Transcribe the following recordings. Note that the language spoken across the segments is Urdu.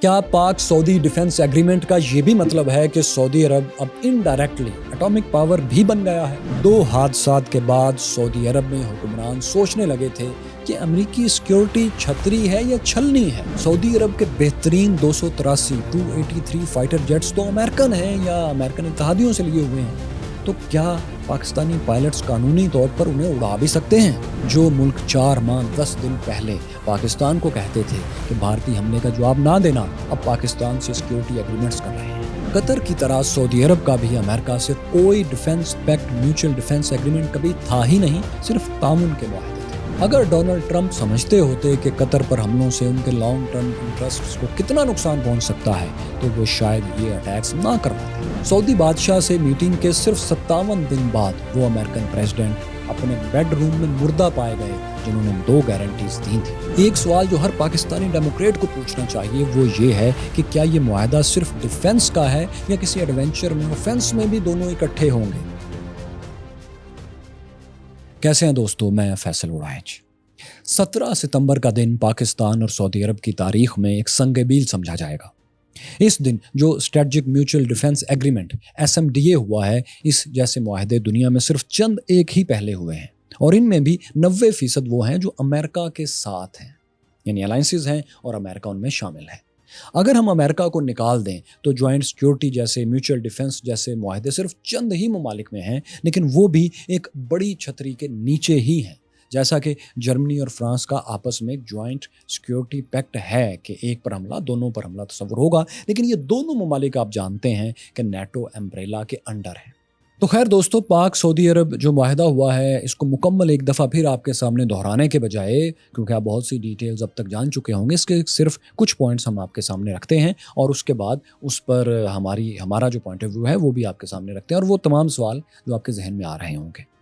کیا پاک سعودی ڈیفنس ایگریمنٹ کا یہ بھی مطلب ہے کہ سعودی عرب اب انڈائریکٹلی ایٹامک پاور بھی بن گیا ہے؟ 2 حادثات کے بعد سعودی عرب میں حکمران سوچنے لگے تھے کہ امریکی سیکیورٹی چھتری ہے یا چھلنی ہے۔ سعودی عرب کے بہترین 283 فائٹر جیٹس تو امریکن ہیں یا امریکن اتحادیوں سے لیے ہوئے ہیں، تو کیا پاکستانی پائلٹس قانونی طور پر انہیں اڑا بھی سکتے ہیں؟ جو ملک 4 ماہ 10 دن پہلے پاکستان کو کہتے تھے کہ بھارتی حملے کا جواب نہ دینا، اب پاکستان سے سیکیورٹی ایگریمنٹس کر رہے ہیں۔ قطر کی طرح سعودی عرب کا بھی امریکہ سے کوئی defence packet mutual defence agreement کبھی تھا ہی نہیں، صرف تعاون کے معاہدے تھے۔ اگر ڈونلڈ ٹرمپ سمجھتے ہوتے کہ قطر پر حملوں سے ان کے لانگ ٹرم انٹرسٹس کو کتنا نقصان پہنچ سکتا ہے تو وہ شاید یہ اٹیکس نہ کرواتے۔ سعودی بادشاہ سے میٹنگ کے صرف 57 دن بعد وہ امریکن پریزیڈنٹ اپنے بیڈ روم میں مردہ پائے گئے جنہوں نے 2 گارنٹیز دی تھیں۔ ایک سوال جو ہر پاکستانی ڈیموکریٹ کو پوچھنا چاہیے وہ یہ ہے کہ کیا یہ معاہدہ صرف ڈیفنس کا ہے یا کسی ایڈونچر میں اوفنس میں بھی دونوں اکٹھے ہوں گے؟ کیسے ہیں دوستو، میں فیصل اڑائچ۔ 17 ستمبر کا دن پاکستان اور سعودی عرب کی تاریخ میں ایک سنگ میل سمجھا جائے گا۔ اس دن جو strategic mutual defence agreement SMDA ہوا ہے، اس جیسے معاہدے دنیا میں صرف چند ایک ہی پہلے ہوئے ہیں، اور ان میں بھی 90% وہ ہیں جو امریکہ کے ساتھ ہیں، یعنی الائنسز ہیں اور امریکہ ان میں شامل ہے۔ اگر ہم امریکہ کو نکال دیں تو جوائنٹ سیکیورٹی جیسے میوچل ڈیفنس جیسے معاہدے صرف چند ہی ممالک میں ہیں، لیکن وہ بھی ایک بڑی چھتری کے نیچے ہی ہیں۔ جیسا کہ جرمنی اور فرانس کا آپس میں جوائنٹ سیکیورٹی پیکٹ ہے کہ ایک پر حملہ دونوں پر حملہ تصور ہوگا، لیکن یہ دونوں ممالک آپ جانتے ہیں کہ نیٹو امبریلا کے انڈر ہیں۔ تو خیر دوستو، پاک سعودی عرب جو معاہدہ ہوا ہے اس کو مکمل ایک دفعہ پھر آپ کے سامنے دہرانے کے بجائے، کیونکہ آپ بہت سی ڈیٹیلز اب تک جان چکے ہوں گے، اس کے صرف کچھ پوائنٹس ہم آپ کے سامنے رکھتے ہیں اور اس کے بعد اس پر ہمارا جو پوائنٹ آف ویو ہے وہ بھی آپ کے سامنے رکھتے ہیں، اور وہ تمام سوال جو آپ کے ذہن میں آ رہے ہوں گے۔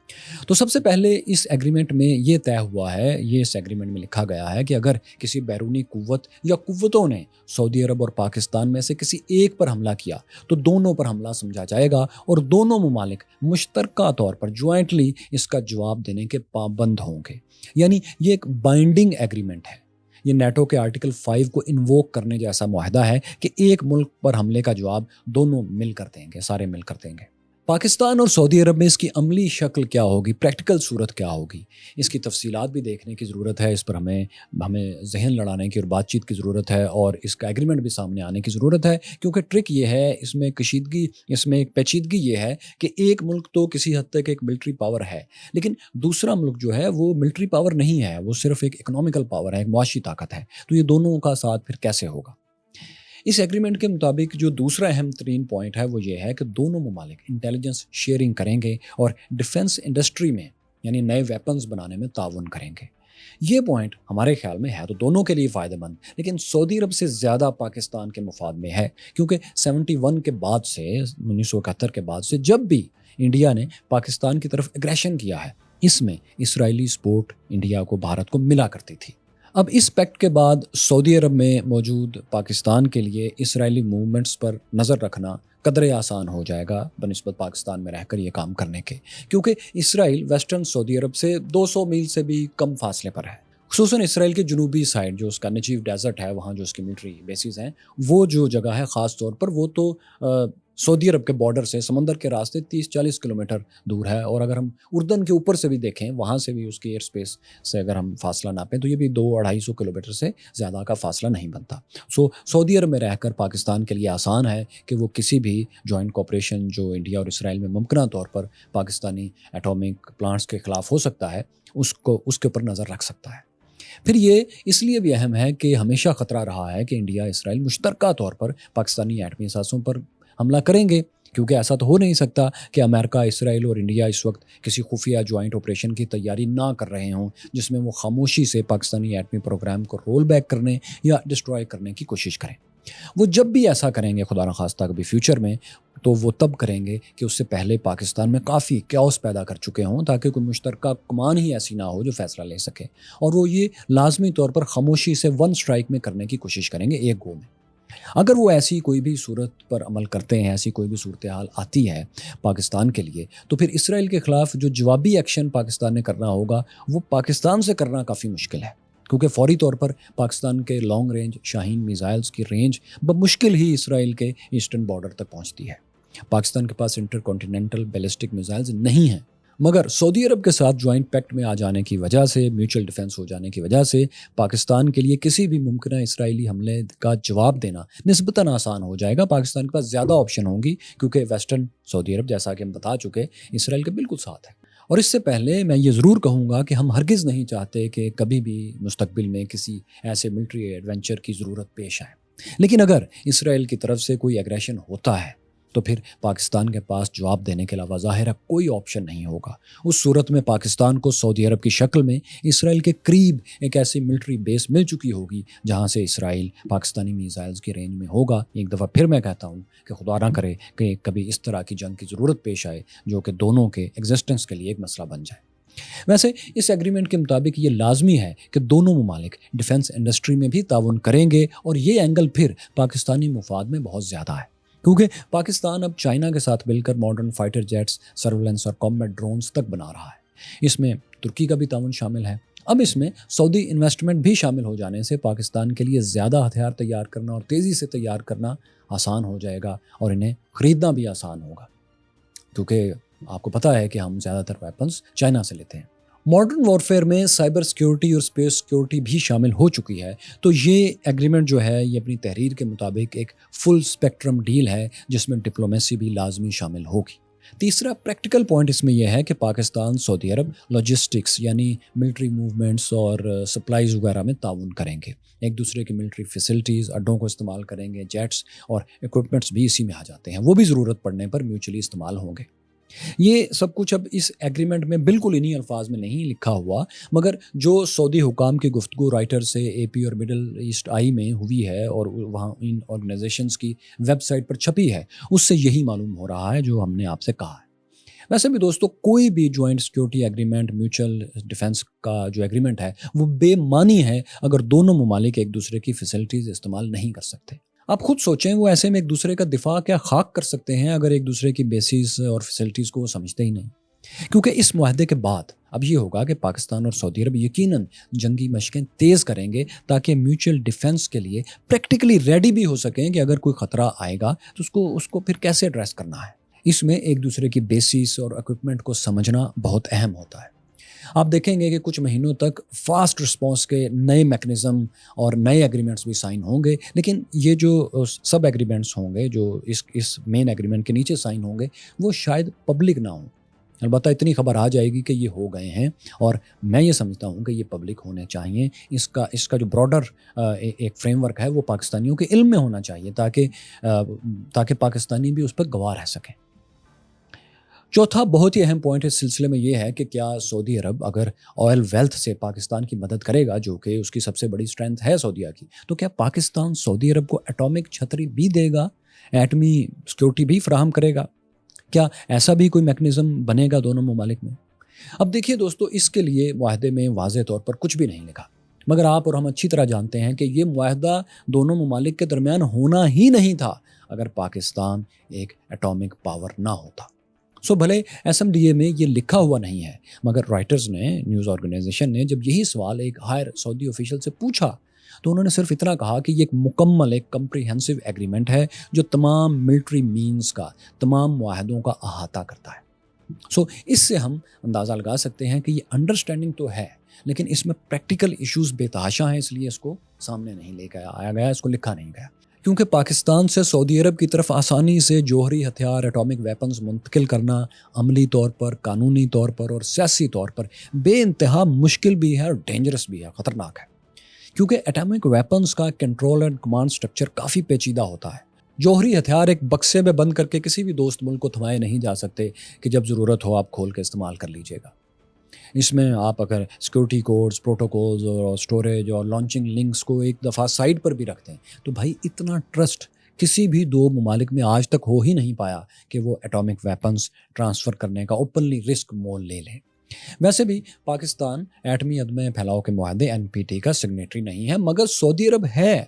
تو سب سے پہلے اس ایگریمنٹ میں یہ طے ہوا ہے، یہ اس ایگریمنٹ میں لکھا گیا ہے کہ اگر کسی بیرونی قوت یا قوتوں نے سعودی عرب اور پاکستان میں سے کسی ایک پر حملہ کیا تو دونوں پر حملہ سمجھا جائے گا اور دونوں ممالک مشترکہ طور پر جوائنٹلی اس کا جواب دینے کے پابند ہوں گے۔ یعنی یہ ایک بائنڈنگ ایگریمنٹ ہے۔ یہ نیٹو کے آرٹیکل 5 کو انووک کرنے جیسا معاہدہ ہے کہ ایک ملک پر حملے کا جواب دونوں مل کر دیں گے، سارے مل کر دیں گے۔ پاکستان اور سعودی عرب میں اس کی عملی شکل کیا ہوگی، پریکٹیکل صورت کیا ہوگی، اس کی تفصیلات بھی دیکھنے کی ضرورت ہے، اس پر ہمیں ذہن لڑانے کی اور بات چیت کی ضرورت ہے، اور اس کا ایگریمنٹ بھی سامنے آنے کی ضرورت ہے، کیونکہ ٹرک یہ ہے، اس میں ایک پیچیدگی یہ ہے کہ ایک ملک تو کسی حد تک ایک ملٹری پاور ہے، لیکن دوسرا ملک جو ہے وہ ملٹری پاور نہیں ہے، وہ صرف ایک اکنامیکل پاور ہے، ایک معاشی طاقت ہے۔ تو یہ دونوں کا ساتھ پھر کیسے ہوگا؟ اس ایگریمنٹ کے مطابق جو دوسرا اہم ترین پوائنٹ ہے وہ یہ ہے کہ دونوں ممالک انٹیلیجنس شیئرنگ کریں گے اور ڈیفنس انڈسٹری میں یعنی نئے ویپنز بنانے میں تعاون کریں گے۔ یہ پوائنٹ ہمارے خیال میں ہے تو دونوں کے لیے فائدہ مند، لیکن سعودی عرب سے زیادہ پاکستان کے مفاد میں ہے، کیونکہ 71 کے بعد سے 1971 کے بعد سے جب بھی انڈیا نے پاکستان کی طرف اگریشن کیا ہے، اس میں اسرائیلی سپورٹ انڈیا کو، بھارت کو ملا کرتی تھی۔ اب اس پیکٹ کے بعد سعودی عرب میں موجود پاکستان کے لیے اسرائیلی موومنٹس پر نظر رکھنا قدرے آسان ہو جائے گا بنسبت پاکستان میں رہ کر یہ کام کرنے کے، کیونکہ اسرائیل ویسٹرن سعودی عرب سے 200 میل سے بھی کم فاصلے پر ہے۔ خصوصاً اسرائیل کے جنوبی سائڈ جو اس کا نجیف ڈیزرٹ ہے، وہاں جو اس کی ملٹری بیسز ہیں، وہ جو جگہ ہے خاص طور پر وہ تو سعودی عرب کے بارڈر سے سمندر کے راستے 30-40 کلومیٹر دور ہے، اور اگر ہم اردن کے اوپر سے بھی دیکھیں، وہاں سے بھی اس کی ایئر سپیس سے اگر ہم فاصلہ ناپیں تو یہ بھی 200-250 کلومیٹر سے زیادہ کا فاصلہ نہیں بنتا۔ سعودی عرب میں رہ کر پاکستان کے لیے آسان ہے کہ وہ کسی بھی جوائنٹ کوپریشن جو انڈیا اور اسرائیل میں ممکنہ طور پر پاکستانی ایٹامک پلانٹس کے خلاف ہو سکتا ہے اس کے اوپر نظر رکھ سکتا ہے۔ پھر یہ اس لیے بھی اہم ہے کہ ہمیشہ خطرہ رہا ہے کہ انڈیا اسرائیل مشترکہ طور پر پاکستانی ایٹمی اثاثوں پر حملہ کریں گے، کیونکہ ایسا تو ہو نہیں سکتا کہ امریکہ، اسرائیل اور انڈیا اس وقت کسی خفیہ جوائنٹ آپریشن کی تیاری نہ کر رہے ہوں جس میں وہ خاموشی سے پاکستانی ایٹمی پروگرام کو رول بیک کرنے یا ڈسٹروائے کرنے کی کوشش کریں۔ وہ جب بھی ایسا کریں گے خدا نخواستہ کبھی فیوچر میں، تو وہ تب کریں گے کہ اس سے پہلے پاکستان میں کافی کیوس پیدا کر چکے ہوں، تاکہ کوئی مشترکہ کمان ہی ایسی نہ ہو جو فیصلہ لے سکے، اور وہ یہ لازمی طور پر خاموشی سے ون سٹرائک میں کرنے کی کوشش کریں گے، ایک گو میں۔ اگر وہ ایسی کوئی بھی صورت پر عمل کرتے ہیں، ایسی کوئی بھی صورتحال آتی ہے پاکستان کے لیے، تو پھر اسرائیل کے خلاف جو جوابی ایکشن پاکستان نے کرنا ہوگا وہ پاکستان سے کرنا کافی مشکل ہے۔ کیونکہ فوری طور پر پاکستان کے لانگ رینج شاہین میزائلز کی رینج بمشکل ہی اسرائیل کے ایسٹرن بارڈر تک پہنچتی ہے۔ پاکستان کے پاس انٹر کانٹیننٹل بیلسٹک میزائلز نہیں ہیں، مگر سعودی عرب کے ساتھ جوائنٹ پیکٹ میں آ جانے کی وجہ سے، میوچل ڈیفنس ہو جانے کی وجہ سے پاکستان کے لیے کسی بھی ممکنہ اسرائیلی حملے کا جواب دینا نسبتاً آسان ہو جائے گا۔ پاکستان کے پاس زیادہ آپشن ہوں گی، کیونکہ ویسٹرن سعودی عرب، جیسا کہ ہم بتا چکے، اسرائیل کے بالکل ساتھ ہے۔ اور اس سے پہلے میں یہ ضرور کہوں گا کہ ہم ہرگز نہیں چاہتے کہ کبھی بھی مستقبل میں کسی ایسے ملٹری ایڈونچر کی ضرورت پیش آئے، لیکن اگر اسرائیل کی طرف سے کوئی ایگریشن ہوتا ہے تو پھر پاکستان کے پاس جواب دینے کے علاوہ ظاہر ہے کوئی آپشن نہیں ہوگا۔ اس صورت میں پاکستان کو سعودی عرب کی شکل میں اسرائیل کے قریب ایک ایسی ملٹری بیس مل چکی ہوگی جہاں سے اسرائیل پاکستانی میزائلز کی رینج میں ہوگا۔ ایک دفعہ پھر میں کہتا ہوں کہ خدا نہ کرے کہ کبھی اس طرح کی جنگ کی ضرورت پیش آئے جو کہ دونوں کے ایگزسٹنس کے لیے ایک مسئلہ بن جائے۔ ویسے اس ایگریمنٹ کے مطابق یہ لازمی ہے کہ دونوں ممالک ڈیفنس انڈسٹری میں بھی تعاون کریں گے، اور یہ اینگل پھر پاکستانی مفاد میں بہت زیادہ ہے، کیونکہ پاکستان اب چائنا کے ساتھ مل کر ماڈرن فائٹر جیٹس، سرویلنس اور کامبیٹ ڈرونز تک بنا رہا ہے۔ اس میں ترکی کا بھی تعاون شامل ہے۔ اب اس میں سعودی انویسٹمنٹ بھی شامل ہو جانے سے پاکستان کے لیے زیادہ ہتھیار تیار کرنا اور تیزی سے تیار کرنا آسان ہو جائے گا، اور انہیں خریدنا بھی آسان ہوگا، کیونکہ آپ کو پتہ ہے کہ ہم زیادہ تر ویپنز چائنا سے لیتے ہیں۔ ماڈرن وارفیئر میں سائبر سیکیورٹی اور اسپیس سیکیورٹی بھی شامل ہو چکی ہے، تو یہ ایگریمنٹ جو ہے یہ اپنی تحریر کے مطابق ایک فل اسپیکٹرم ڈیل ہے جس میں ڈپلومیسی بھی لازمی شامل ہوگی۔ تیسرا پریکٹیکل پوائنٹ اس میں یہ ہے کہ پاکستان سعودی عرب لاجسٹکس یعنی ملٹری موومنٹس اور سپلائیز وغیرہ میں تعاون کریں گے، ایک دوسرے کی ملٹری فیسلٹیز، اڈوں کو استعمال کریں گے، جیٹس اور اکوپمنٹس بھی اسی میں آ جاتے ہیں، وہ بھی ضرورت پڑنے پر میوچلی استعمال ہوں گے۔ یہ سب کچھ اب اس ایگریمنٹ میں بالکل انہی الفاظ میں نہیں لکھا ہوا، مگر جو سعودی حکام کی گفتگو رائٹر سے اے پی اور مڈل ایسٹ آئی میں ہوئی ہے اور وہاں ان آرگنائزیشنز کی ویب سائٹ پر چھپی ہے، اس سے یہی معلوم ہو رہا ہے جو ہم نے آپ سے کہا ہے۔ ویسے بھی دوستو، کوئی بھی joint security agreement, mutual defence کا جو ایگریمنٹ ہے وہ بے معنی ہے اگر دونوں ممالک ایک دوسرے کی فیسلٹیز استعمال نہیں کر سکتے۔ آپ خود سوچیں، وہ ایسے میں ایک دوسرے کا دفاع کیا خاک کر سکتے ہیں اگر ایک دوسرے کی بیسز اور فیسلٹیز کو وہ سمجھتے ہی نہیں؟ کیونکہ اس معاہدے کے بعد اب یہ ہوگا کہ پاکستان اور سعودی عرب یقیناً جنگی مشقیں تیز کریں گے تاکہ میوچل ڈیفنس کے لیے پریکٹیکلی ریڈی بھی ہو سکیں کہ اگر کوئی خطرہ آئے گا تو اس کو پھر کیسے ایڈریس کرنا ہے۔ اس میں ایک دوسرے کی بیسز اور اکوپمنٹ کو سمجھنا بہت اہم ہوتا ہے۔ آپ دیکھیں گے کہ کچھ مہینوں تک فاسٹ رسپانس کے نئے میکنزم اور نئے ایگریمنٹس بھی سائن ہوں گے، لیکن یہ جو سب ایگریمنٹس ہوں گے جو اس مین ایگریمنٹ کے نیچے سائن ہوں گے وہ شاید پبلک نہ ہوں۔ البتہ اتنی خبر آ جائے گی کہ یہ ہو گئے ہیں، اور میں یہ سمجھتا ہوں کہ یہ پبلک ہونے چاہیے۔ اس کا جو براڈر ایک فریم ورک ہے وہ پاکستانیوں کے علم میں ہونا چاہیے تاکہ پاکستانی بھی اس پر گواہ رہ سکیں۔ چوتھا بہت ہی اہم پوائنٹ اس سلسلے میں یہ ہے کہ کیا سعودی عرب اگر آئل ویلتھ سے پاکستان کی مدد کرے گا، جو کہ اس کی سب سے بڑی اسٹرینتھ ہے سعودیہ کی، تو کیا پاکستان سعودی عرب کو ایٹامک چھتری بھی دے گا، ایٹمی سیکیورٹی بھی فراہم کرے گا؟ کیا ایسا بھی کوئی میکنزم بنے گا دونوں ممالک میں؟ اب دیکھیے دوستو، اس کے لیے معاہدے میں واضح طور پر کچھ بھی نہیں لکھا، مگر آپ اور ہم اچھی طرح جانتے ہیں کہ یہ معاہدہ دونوں ممالک کے درمیان ہونا ہی نہیں تھا اگر پاکستان ایک ایٹامک پاور نہ ہوتا۔ بھلے ایس ایم ڈی اے میں یہ لکھا ہوا نہیں ہے، مگر رائٹرز نے، نیوز آرگنائزیشن نے جب یہی سوال ایک ہائر سعودی آفیشل سے پوچھا تو انہوں نے صرف اتنا کہا کہ یہ ایک مکمل، ایک کمپریہنسو ایگریمنٹ ہے جو تمام ملٹری مینز کا، تمام معاہدوں کا احاطہ کرتا ہے۔ اس سے ہم اندازہ لگا سکتے ہیں کہ یہ انڈرسٹینڈنگ تو ہے، لیکن اس میں پریکٹیکل ایشوز بے تحاشا ہیں، اس لیے اس کو سامنے نہیں لے کے آیا گیا، اس کو لکھا نہیں گیا، کیونکہ پاکستان سے سعودی عرب کی طرف آسانی سے جوہری ہتھیار، ایٹامک ویپنز منتقل کرنا عملی طور پر، قانونی طور پر اور سیاسی طور پر بے انتہا مشکل بھی ہے اور ڈینجرس بھی ہے، خطرناک ہے، کیونکہ ایٹامک ویپنز کا کنٹرول اینڈ کمانڈ سٹرکچر کافی پیچیدہ ہوتا ہے۔ جوہری ہتھیار ایک بکسے میں بند کر کے کسی بھی دوست ملک کو تھمائے نہیں جا سکتے کہ جب ضرورت ہو آپ کھول کے استعمال کر لیجئے گا۔ اس میں آپ اگر سیکورٹی کوڈز، پروٹوکولز اور سٹوریج اور لانچنگ لنکس کو ایک دفعہ سائڈ پر بھی رکھتے ہیں تو بھائی اتنا ٹرسٹ کسی بھی دو ممالک میں آج تک ہو ہی نہیں پایا کہ وہ ایٹامک ویپنز ٹرانسفر کرنے کا اوپنلی رسک مول لے لیں۔ ویسے بھی پاکستان ایٹمی عدم پھیلاؤ کے معاہدے NPT کا سگنیٹری نہیں ہے، مگر سعودی عرب ہے۔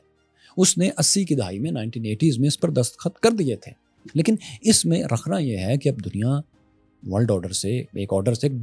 اس نے 80 کی دہائی میں 1980s میں اس پر دستخط کر دیے تھے، لیکن اس میں رکھنا یہ ہے کہ اب دنیا ورلڈ آرڈر سے ایک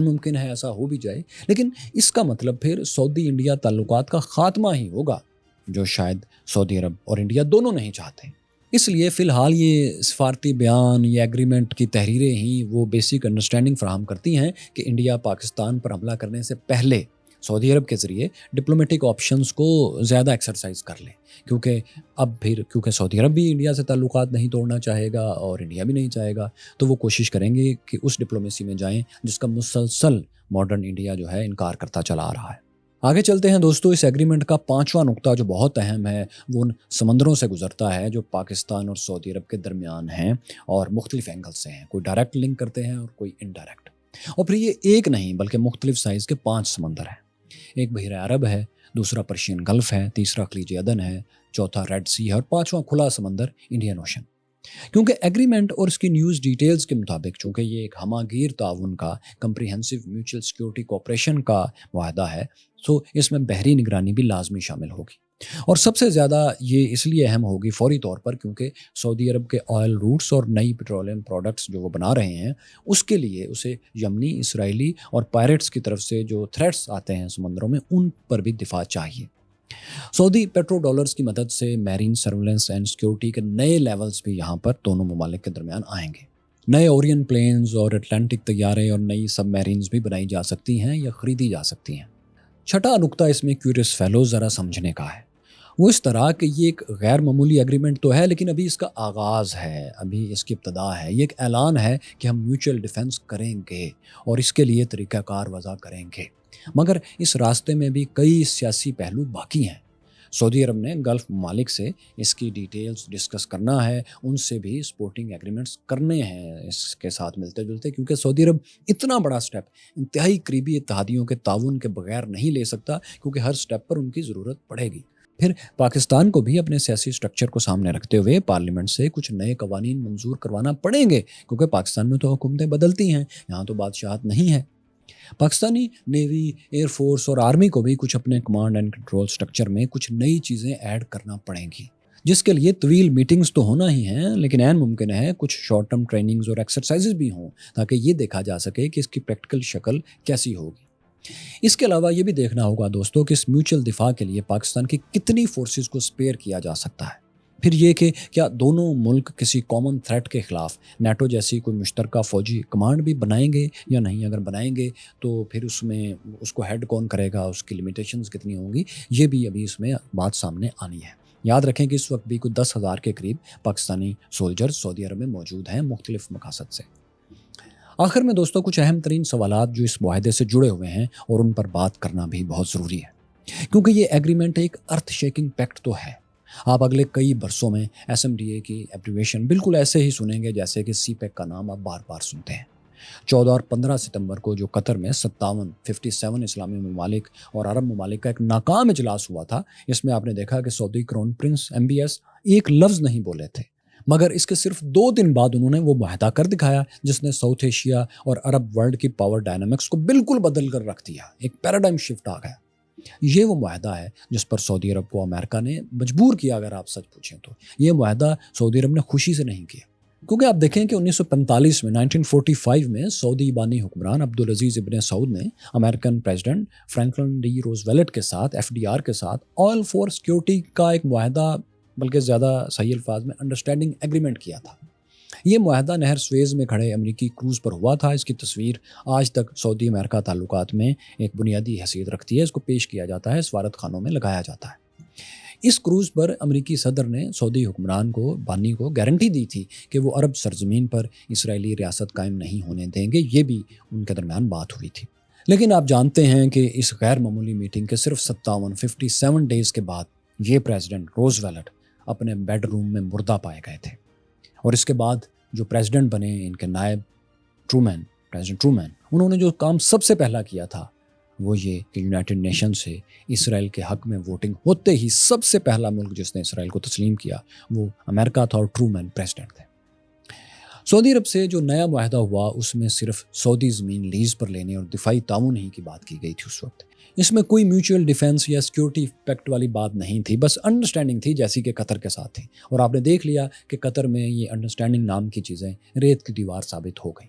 ممکن ہے ایسا ہو بھی جائے، لیکن اس کا مطلب پھر سعودی انڈیا تعلقات کا خاتمہ ہی ہوگا، جو شاید سعودی عرب اور انڈیا دونوں نہیں چاہتے۔ اس لیے فی الحال یہ سفارتی بیان، یہ ایگریمنٹ کی تحریریں ہی وہ بیسک انڈرسٹینڈنگ فراہم کرتی ہیں کہ انڈیا پاکستان پر حملہ کرنے سے پہلے سعودی عرب کے ذریعے ڈپلومیٹک آپشنز کو زیادہ ایکسرسائز کر لیں، کیونکہ سعودی عرب بھی انڈیا سے تعلقات نہیں توڑنا چاہے گا اور انڈیا بھی نہیں چاہے گا، تو وہ کوشش کریں گے کہ اس ڈپلومیسی میں جائیں جس کا مسلسل ماڈرن انڈیا جو ہے انکار کرتا چلا آ رہا ہے۔ آگے چلتے ہیں دوستو، اس ایگریمنٹ کا 5واں نقطہ جو بہت اہم ہے وہ ان سمندروں سے گزرتا ہے جو پاکستان اور سعودی عرب کے درمیان ہیں اور مختلف اینگل سے ہیں، کوئی ڈائریکٹ لنک کرتے ہیں اور کوئی انڈائریکٹ، اور پھر یہ ایک نہیں بلکہ مختلف سائز کے 5 سمندر ہیں۔ ایک بحیرہ عرب ہے، دوسرا پرشین گلف ہے، تیسرا خلیج عدن ہے، چوتھا ریڈ سی ہے اور 5واں کھلا سمندر انڈین اوشن۔ کیونکہ ایگریمنٹ اور اس کی نیوز ڈیٹیلز کے مطابق چونکہ یہ ایک ہمہ گیر تعاون کا کمپریہنسو میوچل سیکیورٹی کوآپریشن کا معاہدہ ہے، تو اس میں بحری نگرانی بھی لازمی شامل ہوگی، اور سب سے زیادہ یہ اس لیے اہم ہوگی فوری طور پر کیونکہ سعودی عرب کے آئل روٹس اور نئی پیٹرولیم پروڈکٹس جو وہ بنا رہے ہیں، اس کے لیے اسے یمنی، اسرائیلی اور پائریٹس کی طرف سے جو تھریٹس آتے ہیں سمندروں میں، ان پر بھی دفاع چاہیے۔ سعودی پیٹرو ڈالرز کی مدد سے میرین سرویلنس اینڈ سیکیورٹی کے نئے لیولز بھی یہاں پر دونوں ممالک کے درمیان آئیں گے۔ نئے اورین پلینز اور اٹلانٹک طیارے اور نئی سب میرینز بھی بنائی جا سکتی ہیں یا خریدی جا سکتی ہیں۔ چھٹا نقطہ اس میں کیوریس فیلو ذرا سمجھنے کا ہے، وہ اس طرح کہ یہ ایک غیر معمولی ایگریمنٹ تو ہے لیکن ابھی اس کا آغاز ہے، ابھی اس کی ابتدا ہے۔ یہ ایک اعلان ہے کہ ہم میوچل ڈیفنس کریں گے اور اس کے لیے طریقہ کار وضع کریں گے، مگر اس راستے میں بھی کئی سیاسی پہلو باقی ہیں۔ سعودی عرب نے گلف ممالک سے اس کی ڈیٹیلز ڈسکس کرنا ہے، ان سے بھی سپورٹنگ ایگریمنٹس کرنے ہیں اس کے ساتھ ملتے جلتے، کیونکہ سعودی عرب اتنا بڑا سٹیپ انتہائی قریبی اتحادیوں کے تعاون کے بغیر نہیں لے سکتا، کیونکہ ہر سٹیپ پر ان کی ضرورت پڑے گی۔ پھر پاکستان کو بھی اپنے سیاسی سٹرکچر کو سامنے رکھتے ہوئے پارلیمنٹ سے کچھ نئے قوانین منظور کروانا پڑیں گے، کیونکہ پاکستان میں تو حکومتیں بدلتی ہیں، یہاں تو بادشاہت نہیں ہے۔ پاکستانی نیوی، ایئر فورس اور آرمی کو بھی کچھ اپنے کمانڈ اینڈ کنٹرول سٹرکچر میں کچھ نئی چیزیں ایڈ کرنا پڑیں گی، جس کے لیے طویل میٹنگز تو ہونا ہی ہیں، لیکن عین ممکن ہے کچھ شارٹ ٹرم ٹریننگز اور ایکسرسائزز بھی ہوں تاکہ یہ دیکھا جا سکے کہ اس کی پریکٹیکل شکل کیسی ہوگی۔ اس کے علاوہ یہ بھی دیکھنا ہوگا دوستوں کہ اس میوچل دفاع کے لیے پاکستان کی کتنی فورسز کو سپیئر کیا جا سکتا ہے، پھر یہ کہ کیا دونوں ملک کسی کامن تھریٹ کے خلاف نیٹو جیسی کوئی مشترکہ فوجی کمانڈ بھی بنائیں گے یا نہیں، اگر بنائیں گے تو پھر اس میں اس کو ہیڈ کون کرے گا، اس کی لمیٹیشنز کتنی ہوں گی، یہ بھی ابھی اس میں بات سامنے آنی ہے۔ یاد رکھیں کہ اس وقت بھی کوئی 10,000 کے قریب پاکستانی سولجر سعودی عرب میں موجود ہیں مختلف مقاصد سے۔ آخر میں دوستوں کچھ اہم ترین سوالات جو اس معاہدے سے جڑے ہوئے ہیں اور ان پر بات کرنا بھی بہت ضروری ہے، کیونکہ یہ ایگریمنٹ ایک ارتھ شیکنگ پیکٹ تو ہے۔ آپ اگلے کئی برسوں میں SMDA کی ایبریویشن بالکل ایسے ہی سنیں گے جیسے کہ سی پیک کا نام آپ بار بار سنتے ہیں۔ 14 اور 15 ستمبر کو جو قطر میں 57 اسلامی ممالک اور عرب ممالک کا ایک ناکام اجلاس ہوا تھا، اس میں آپ نے دیکھا کہ سعودی کرون پرنس MBS ایک لفظ نہیں بولے تھے، مگر اس کے صرف 2 دن بعد انہوں نے وہ معاہدہ کر دکھایا جس نے ساؤتھ ایشیا اور عرب ورلڈ کی پاور ڈائنامکس کو بالکل بدل کر رکھ دیا، ایک پیراڈائم شفٹ آ گیا۔ یہ وہ معاہدہ ہے جس پر سعودی عرب کو امریکہ نے مجبور کیا، اگر آپ سچ پوچھیں تو یہ معاہدہ سعودی عرب نے خوشی سے نہیں کیا، کیونکہ آپ دیکھیں کہ 1945 میں 1945 میں سعودی بانی حکمران عبدالعزیز ابن سعود نے American president Franklin D Roosevelt کے ساتھ FDR کے ساتھ آئل فار سیکیورٹی کا ایک معاہدہ، بلکہ زیادہ صحیح الفاظ میں انڈرسٹینڈنگ ایگریمنٹ کیا تھا۔ یہ معاہدہ نہر سویز میں کھڑے امریکی کروز پر ہوا تھا۔ اس کی تصویر آج تک سعودی امریکہ تعلقات میں ایک بنیادی حیثیت رکھتی ہے، اس کو پیش کیا جاتا ہے، سفارت خانوں میں لگایا جاتا ہے۔ اس کروز پر امریکی صدر نے سعودی حکمران کو، بانی کو گارنٹی دی تھی کہ وہ عرب سرزمین پر اسرائیلی ریاست قائم نہیں ہونے دیں گے، یہ بھی ان کے درمیان بات ہوئی تھی۔ لیکن آپ جانتے ہیں کہ اس غیر معمولی میٹنگ کے صرف 57 ڈیز کے بعد یہ پریزیڈنٹ روزویلٹ اپنے بیڈ روم میں مردہ پائے گئے تھے، اور اس کے بعد جو پریزیڈنٹ بنے ان کے نائب پریزیڈنٹ ٹرومین، انہوں نے جو کام سب سے پہلا کیا تھا وہ یہ کہ یونائٹڈ نیشن سے اسرائیل کے حق میں ووٹنگ ہوتے ہی سب سے پہلا ملک جس نے اسرائیل کو تسلیم کیا وہ امریکہ تھا، اور ٹرومین پریزیڈنٹ تھے۔ سعودی عرب سے جو نیا معاہدہ ہوا اس میں صرف سعودی زمین لیز پر لینے اور دفاعی تعاون ہی کی بات کی گئی تھی۔ اس وقت اس میں کوئی میوچل ڈیفنس یا سیکیورٹی پیکٹ والی بات نہیں تھی، بس انڈرسٹینڈنگ تھی جیسی کہ قطر کے ساتھ تھی، اور آپ نے دیکھ لیا کہ قطر میں یہ انڈرسٹینڈنگ نام کی چیزیں ریت کی دیوار ثابت ہو گئی۔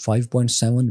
5.7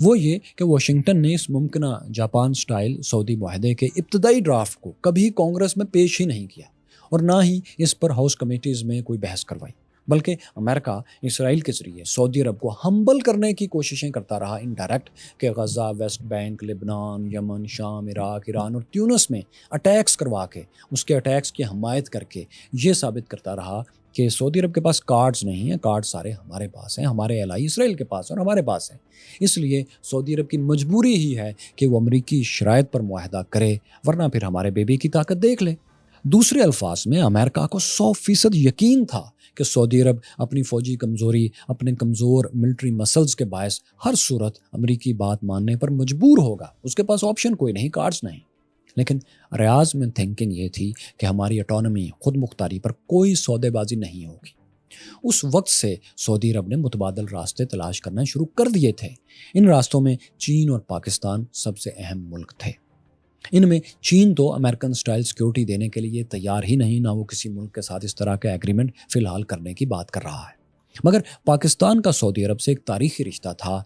وہ یہ کہ واشنگٹن نے اس ممکنہ جاپان سٹائل سعودی معاہدے کے ابتدائی ڈرافٹ کو کبھی کانگریس میں پیش ہی نہیں کیا اور نہ ہی اس پر ہاؤس کمیٹیز میں کوئی بحث کروائی، بلکہ امریکہ اسرائیل کے ذریعے سعودی عرب کو ہمبل کرنے کی کوششیں کرتا رہا انڈائریکٹ، کہ غزہ، ویسٹ بینک، لبنان، یمن، شام، عراق، ایران اور تیونس میں اٹیکس کروا کے اس کے اٹیکس کی حمایت کر کے یہ ثابت کرتا رہا کہ سعودی عرب کے پاس کارڈز نہیں ہیں، کارڈ سارے ہمارے پاس ہیں، ہمارے الائی اسرائیل کے پاس اور ہمارے پاس ہیں۔ اس لیے سعودی عرب کی مجبوری ہی ہے کہ وہ امریکی شرائط پر معاہدہ کرے، ورنہ پھر ہمارے بیبی کی طاقت دیکھ لے۔ دوسرے الفاظ میں امریکہ کو 100% یقین تھا کہ سعودی عرب اپنی فوجی کمزوری، اپنے کمزور ملٹری مسلز کے باعث ہر صورت امریکی بات ماننے پر مجبور ہوگا، اس کے پاس آپشن کوئی نہیں، کارڈز نہیں۔ لیکن ریاض میں تھنکنگ یہ تھی کہ ہماری اٹانومی، خود مختاری پر کوئی سودے بازی نہیں ہوگی۔ اس وقت سے سعودی عرب نے متبادل راستے تلاش کرنا شروع کر دیے تھے۔ ان راستوں میں چین اور پاکستان سب سے اہم ملک تھے۔ ان میں چین تو امریکن سٹائل سیکیورٹی دینے کے لیے تیار ہی نہیں، نہ وہ کسی ملک کے ساتھ اس طرح کا ایگریمنٹ فی الحال کرنے کی بات کر رہا ہے۔ مگر پاکستان کا سعودی عرب سے ایک تاریخی رشتہ تھا۔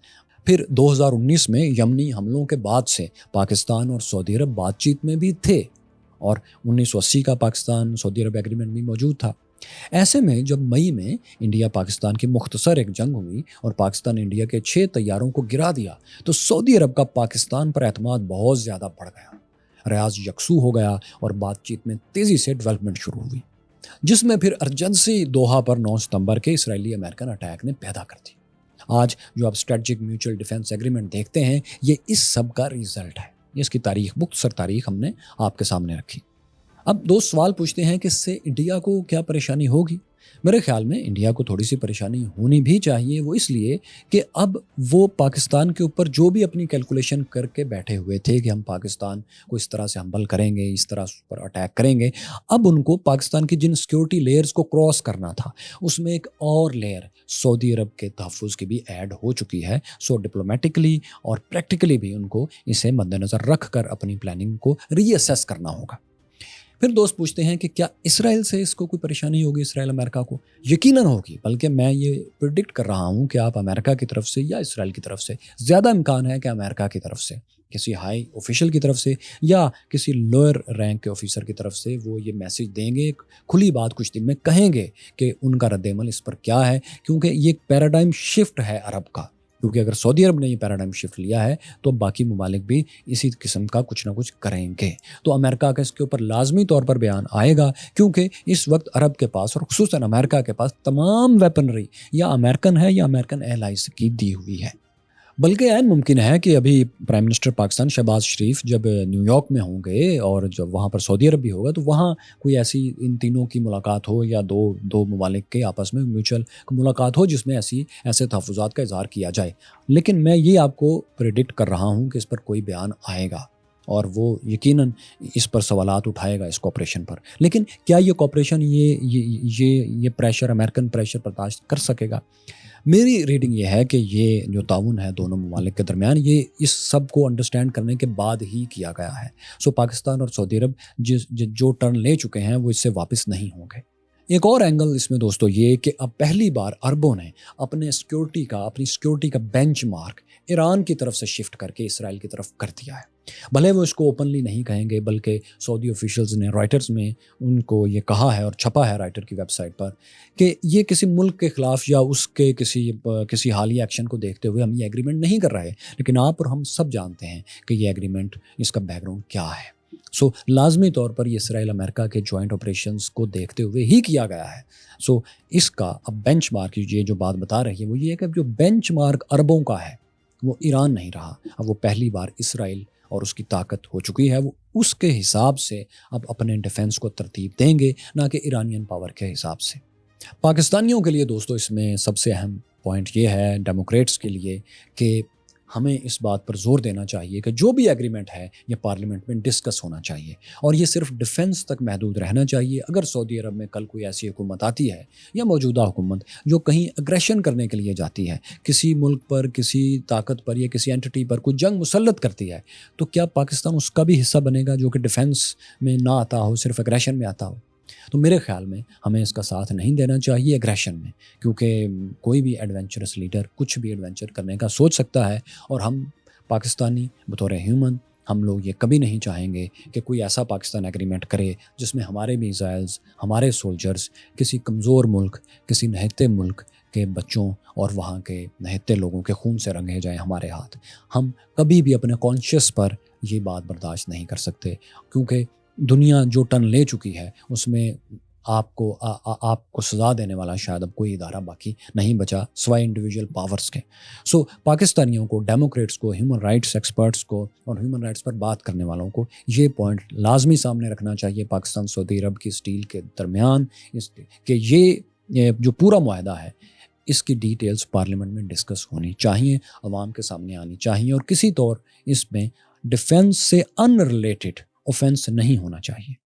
پھر 2019 میں یمنی حملوں کے بعد سے پاکستان اور سعودی عرب بات چیت میں بھی تھے، اور 1980 کا پاکستان سعودی عرب ایگریمنٹ بھی موجود تھا۔ ایسے میں جب مئی میں انڈیا پاکستان کی مختصر ایک جنگ ہوئی اور پاکستان انڈیا کے 6 طیاروں کو گرا دیا، تو سعودی عرب کا پاکستان پر اعتماد بہت زیادہ بڑھ گیا۔ ریاض یکسو ہو گیا اور بات چیت میں تیزی سے ڈیولپمنٹ شروع ہوئی، جس میں پھر ارجنسی دوحہ پر 9 ستمبر کے اسرائیلی امریکن اٹیک نے پیدا کر دی۔ آج جو آپ اسٹریٹجک میوچل ڈیفنس ایگریمنٹ دیکھتے ہیں، یہ اس سب کا ریزلٹ ہے۔ اس کی تاریخ، مختصر تاریخ ہم نے آپ کے سامنے رکھی۔ اب دوست سوال پوچھتے ہیں کہ اس سے انڈیا کو کیا پریشانی ہوگی؟ میرے خیال میں انڈیا کو تھوڑی سی پریشانی ہونی بھی چاہیے، وہ اس لیے کہ اب وہ پاکستان کے اوپر جو بھی اپنی کیلکولیشن کر کے بیٹھے ہوئے تھے کہ ہم پاکستان کو اس طرح سے ہمبل کریں گے، اس طرح اس پر اٹیک کریں گے، اب ان کو پاکستان کی جن سیکیورٹی لیئرز کو کراس کرنا تھا، اس میں ایک اور لیئر سعودی عرب کے تحفظ کی بھی ایڈ ہو چکی ہے۔ سو ڈپلومیٹکلی اور پریکٹیکلی بھی ان کو اسے مد نظر رکھ کر اپنی پلاننگ کو ری اسیس کرنا ہوگا۔ پھر دوست پوچھتے ہیں کہ کیا اسرائیل سے اس کو کوئی پریشانی ہوگی؟ اسرائیل امریکہ کو یقیناً ہوگی، بلکہ میں یہ پریڈکٹ کر رہا ہوں کہ آپ امریکہ کی طرف سے یا اسرائیل کی طرف سے زیادہ امکان ہے کہ امریکہ کی طرف سے کسی ہائی آفیشل کی طرف سے یا کسی لوئر رینک کے آفیسر کی طرف سے وہ یہ میسج دیں گے، کھلی بات کچھ دن میں کہیں گے کہ ان کا رد عمل اس پر کیا ہے، کیونکہ یہ ایک پیراڈائم شفٹ ہے عرب کا۔ کیونکہ اگر سعودی عرب نے یہ پیراڈائم شفٹ لیا ہے تو باقی ممالک بھی اسی قسم کا کچھ نہ کچھ کریں گے، تو امریکہ کا اس کے اوپر لازمی طور پر بیان آئے گا، کیونکہ اس وقت عرب کے پاس اور خصوصاً امریکہ کے پاس تمام ویپنری یا امریکن ہے یا امریکن ایلائز کی دی ہوئی ہے۔ بلکہ عین ممکن ہے کہ ابھی پرائم منسٹر پاکستان شہباز شریف جب نیو یارک میں ہوں گے اور جب وہاں پر سعودی عرب بھی ہوگا تو وہاں کوئی ایسی ان تینوں کی ملاقات ہو یا دو ممالک کے آپس میں میوچل ملاقات ہو جس میں ایسے تحفظات کا اظہار کیا جائے۔ لیکن میں یہ آپ کو پریڈکٹ کر رہا ہوں کہ اس پر کوئی بیان آئے گا اور وہ یقیناً اس پر سوالات اٹھائے گا اس کوپریشن پر۔ لیکن کیا یہ کوپریشن یہ پریشر، امریکن پریشر برداشت کر سکے گا؟ میری ریڈنگ یہ ہے کہ یہ جو تعاون ہے دونوں ممالک کے درمیان، یہ اس سب کو انڈرسٹینڈ کرنے کے بعد ہی کیا گیا ہے۔ سو پاکستان اور سعودی عرب جو ٹرن لے چکے ہیں وہ اس سے واپس نہیں ہوں گے۔ ایک اور اینگل اس میں دوستو یہ کہ اب پہلی بار عربوں نے اپنی سیکیورٹی کا بینچ مارک ایران کی طرف سے شفٹ کر کے اسرائیل کی طرف کر دیا ہے۔ بھلے وہ اس کو اوپنلی نہیں کہیں گے، بلکہ سعودی آفیشلز نے رائٹرز میں ان کو یہ کہا ہے اور چھپا ہے رائٹر کی ویب سائٹ پر کہ یہ کسی ملک کے خلاف یا اس کے کسی حالیہ ایکشن کو دیکھتے ہوئے ہم یہ ایگریمنٹ نہیں کر رہے، لیکن آپ اور ہم سب جانتے ہیں کہ یہ ایگریمنٹ، اس کا بیک گراؤنڈ کیا ہے۔ سو لازمی طور پر یہ اسرائیل امریکہ کے جوائنٹ آپریشنز کو دیکھتے ہوئے ہی کیا گیا ہے۔ سو اس کا اب بینچ مارک، یہ جو بات بتا رہی ہے وہ یہ ہے کہ اب جو بینچ مارک عربوں کا ہے وہ ایران نہیں رہا، اب وہ پہلی بار اسرائیل اور اس کی طاقت ہو چکی ہے۔ وہ اس کے حساب سے اب اپنے ڈیفنس کو ترتیب دیں گے، نہ کہ ایرانین پاور کے حساب سے۔ پاکستانیوں کے لیے دوستو اس میں سب سے اہم پوائنٹ یہ ہے، ڈیموکریٹس کے لیے، کہ ہمیں اس بات پر زور دینا چاہیے کہ جو بھی ایگریمنٹ ہے یہ پارلیمنٹ میں ڈسکس ہونا چاہیے اور یہ صرف ڈیفنس تک محدود رہنا چاہیے۔ اگر سعودی عرب میں کل کوئی ایسی حکومت آتی ہے یا موجودہ حکومت جو کہیں اگریشن کرنے کے لیے جاتی ہے، کسی ملک پر، کسی طاقت پر یا کسی اینٹی پر کوئی جنگ مسلط کرتی ہے، تو کیا پاکستان اس کا بھی حصہ بنے گا جو کہ ڈیفنس میں نہ آتا ہو، صرف اگریشن میں آتا ہو؟ تو میرے خیال میں ہمیں اس کا ساتھ نہیں دینا چاہیے ایگریشن میں، کیونکہ کوئی بھی ایڈونچرس لیڈر کچھ بھی ایڈونچر کرنے کا سوچ سکتا ہے، اور ہم پاکستانی بطور ہیومن ہم لوگ یہ کبھی نہیں چاہیں گے کہ کوئی ایسا پاکستان ایگریمنٹ کرے جس میں ہمارے میزائلز، ہمارے سولجرز کسی کمزور ملک، کسی نہتے ملک کے بچوں اور وہاں کے نہتے لوگوں کے خون سے رنگے جائیں ہمارے ہاتھ۔ ہم کبھی بھی اپنے کانشیس پر یہ بات برداشت نہیں کر سکتے، کیونکہ دنیا جو ٹرن لے چکی ہے اس میں آپ کو سزا دینے والا شاید اب کوئی ادارہ باقی نہیں بچا سوائے انڈیویجول پاورز کے۔ سو پاکستانیوں کو، ڈیموکریٹس کو، ہیومن رائٹس ایکسپرٹس کو اور ہیومن رائٹس پر بات کرنے والوں کو یہ پوائنٹ لازمی سامنے رکھنا چاہیے پاکستان سعودی عرب کی اسٹیل کے درمیان، کہ یہ جو پورا معاہدہ ہے اس کی ڈیٹیلز پارلیمنٹ میں ڈسکس ہونی چاہیے، عوام کے سامنے آنی چاہیے، اور کسی طور اس میں ڈیفینس سے ان ریلیٹڈ اوفینس نہیں ہونا چاہیے،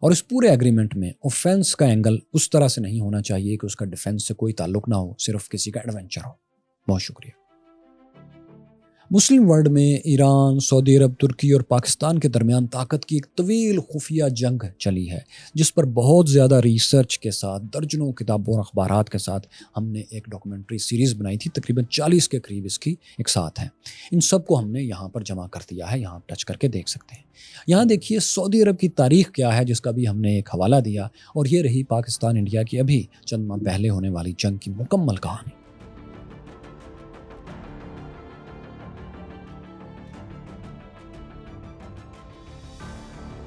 اور اس پورے ایگریمنٹ میں اوفینس کا اینگل اس طرح سے نہیں ہونا چاہیے کہ اس کا ڈیفینس سے کوئی تعلق نہ ہو، صرف کسی کا ایڈونچر ہو۔ بہت شکریہ۔ مسلم ورلڈ میں ایران، سعودی عرب، ترکی اور پاکستان کے درمیان طاقت کی ایک طویل خفیہ جنگ چلی ہے، جس پر بہت زیادہ ریسرچ کے ساتھ، درجنوں کتابوں اور اخبارات کے ساتھ ہم نے ایک ڈاکومنٹری سیریز بنائی تھی، تقریباً 40 کے قریب اس کی ایک ساتھ ہے۔ ان سب کو ہم نے یہاں پر جمع کر دیا ہے، یہاں ٹچ کر کے دیکھ سکتے ہیں۔ یہاں دیکھیے سعودی عرب کی تاریخ کیا ہے، جس کا بھی ہم نے ایک حوالہ دیا، اور یہ رہی پاکستان انڈیا کی ابھی چند ماہ پہلے ہونے والی جنگ کی مکمل کہانی۔